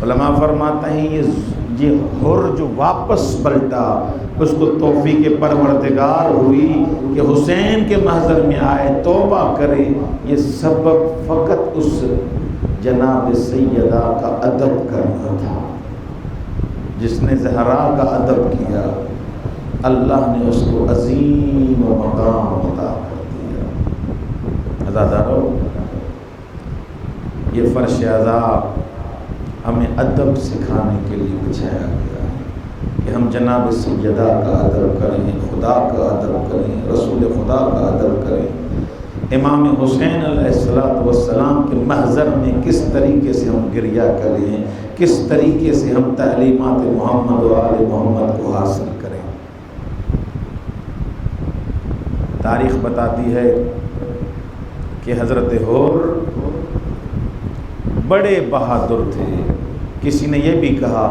علماء فرماتے ہیں یہ حر جو واپس پلٹا اس کو توفیق پروردگار ہوئی کہ حسین کے محضر میں آئے، توبہ کرے، یہ سبب فقط اس جناب سیدہ کا ادب کرنا تھا۔ جس نے زہرا کا ادب کیا اللہ نے اس کو عظیم و مقام عطا کر دیا۔ عزادارو، یہ فرش عذاب ہمیں ادب سکھانے کے لیے بچھایا گیا ہے کہ ہم جناب سیدہ کا ادب کریں، خدا کا ادب کریں، رسول خدا کا ادب کریں۔ امام حسین علیہ السلام کے محضر میں کس طریقے سے ہم گریہ کریں، کس طریقے سے ہم تعلیمات محمد و آل محمد کو حاصل کریں۔ تاریخ بتاتی ہے کہ حضرت حر بڑے بہادر تھے۔ کسی نے یہ بھی کہا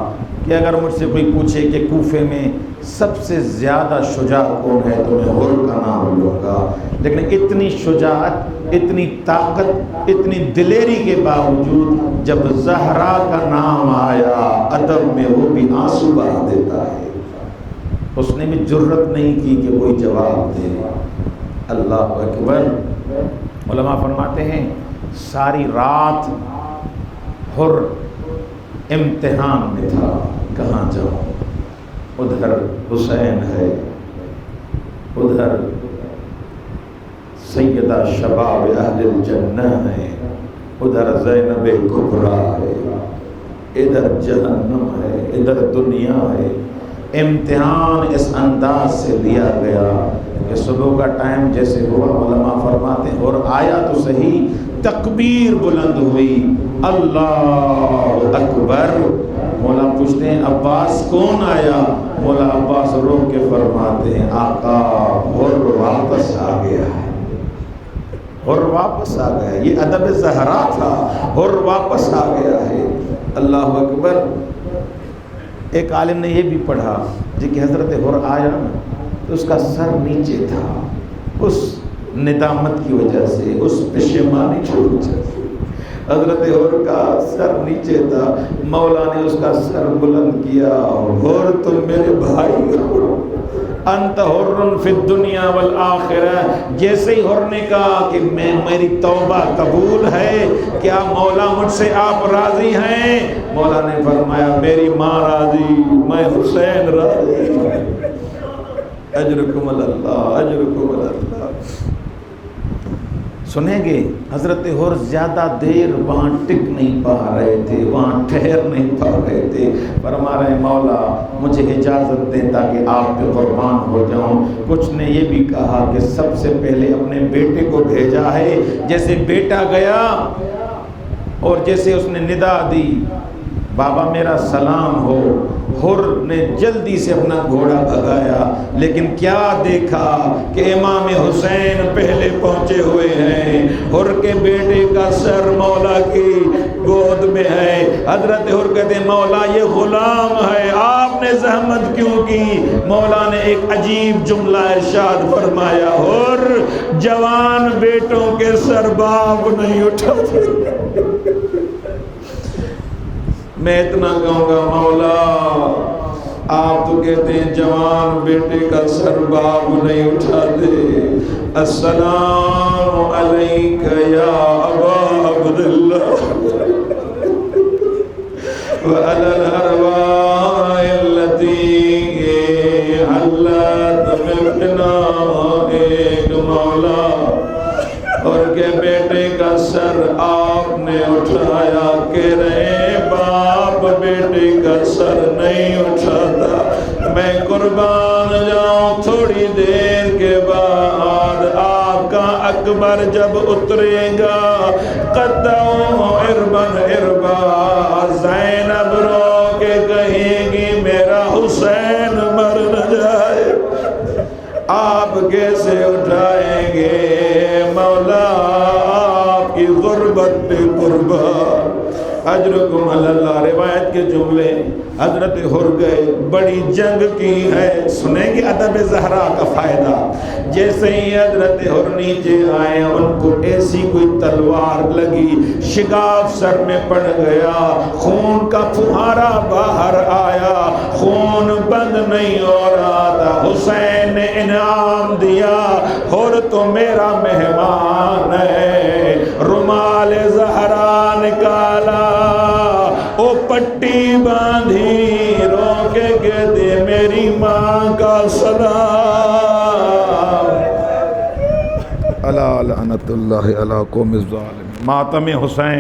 کہ اگر مجھ سے کوئی پوچھے کہ کوفے میں سب سے زیادہ شجاع کون ہے تو میں حر کا نام لوں گا، لیکن اتنی شجاعت، اتنی طاقت، اتنی دلیری کے باوجود جب زہرا کا نام آیا ادب میں وہ بھی آنسو بہا دیتا ہے۔ اس نے بھی جرت نہیں کی کہ کوئی جواب دے۔ اللہ اکبر۔ علماء فرماتے ہیں ساری رات حر امتحان میں تھا، کہاں جاؤں؟ ادھر حسین ہے، ادھر سیدہ شباب اہل الجنہ ہے، ادھر زینب کبریٰ ہے، ادھر جہنم ہے، ادھر دنیا ہے۔ امتحان اس انداز سے لیا گیا کہ صبح کا ٹائم جیسے ہوا، علماء فرماتے ہیں اور آیا تو صحیح، تکبیر بلند ہوئی، اللہ اکبر۔ مولا پوچھتے ہیں عباس کون آیا؟ مولا عباس رو کے فرماتے ہیں آقا حر واپس آ گیا ہے، حر واپس آ گیا۔ یہ ادب زہرا تھا، حر واپس آ گیا ہے۔ اللہ اکبر۔ ایک عالم نے یہ بھی پڑھا جی کہ حضرت حر آیا نا تو اس کا سر نیچے تھا، اس ندامت کی وجہ سے، اس پشیمانی کی وجہ سے حضرت حر کا سر نیچے تھا۔ مولا نے اس کا سر بلند کیا، حر تم میرے بھائی ہو، انت حر فی الدنیا والآخرہ۔ جیسے ہی حر نے کہا کہ میری توبہ قبول ہے، کیا مولا مجھ سے آپ راضی ہیں؟ مولا نے فرمایا میری ماں راضی، میں حسین راضی۔ اجرکم اللہ، اجرکم اللہ۔ سنیں گے حضرت حر زیادہ دیر وہاں ٹک نہیں پا رہے تھے، وہاں ٹھہر نہیں پا رہے تھے۔ فرما رہے مولا مجھے اجازت دیں تاکہ آپ پہ قربان ہو جاؤں۔ کچھ نے یہ بھی کہا کہ سب سے پہلے اپنے بیٹے کو بھیجا ہے، جیسے بیٹا گیا اور جیسے اس نے ندا دی بابا میرا سلام ہو، حر نے جلدی سے اپنا گھوڑا بھگایا، لیکن کیا دیکھا کہ امام حسین پہلے پہنچے ہوئے ہیں، حر کے بیٹے کا سر مولا کی گود میں ہے۔ حضرت حر کہتے ہیں مولا یہ غلام ہے، آپ نے زحمت کیوں کی؟ مولا نے ایک عجیب جملہ ارشاد فرمایا، حر جوان بیٹوں کے سر باپ نہیں اٹھاتے۔ میں اتنا کہوں گا مولا آپ تو کہتے ہیں جوان بیٹے کا سر باپ نہیں اٹھاتے۔ السلام علیک یا ابا عبداللہ وعلی الارواح التي حلت من فنائک مولا۔ اور کہ بیٹے کا سر آپ نے اٹھایا، کہہ رہے باپ بیٹے کا سر نہیں اٹھاتا۔ میں قربان جاؤں تھوڑی دیر کے بعد آقا اکبر جب اترے گا، قطعوں اربن اربا، زینب رو کے کہیں گی میرا حسین مر نہ جائے، آپ کیسے اٹھائیں گے؟ مولا آپ کی غربت پہ قربان۔ اجرکم اللہ روایت کے جملے حضرت حر گئے بڑی جنگ کی ہے. سنیں گے ادب زہرا کا فائدہ. جیسے ہی حضرت حر نیچے آئے ان کو ایسی کوئی تلوار لگی, شگاف سر میں پڑ گیا, خون کا پھوہارا باہر آیا, خون بند نہیں ہو رہا تھا. حسین نے انعام دیا, حر تو میرا مہمان ہے. رومال زہرا نکالا, او پٹی باندھی, رو کے کہتے میری ماں کا سلام. الا لعنت اللہ علی قوم الظالمین. ماتم حسین.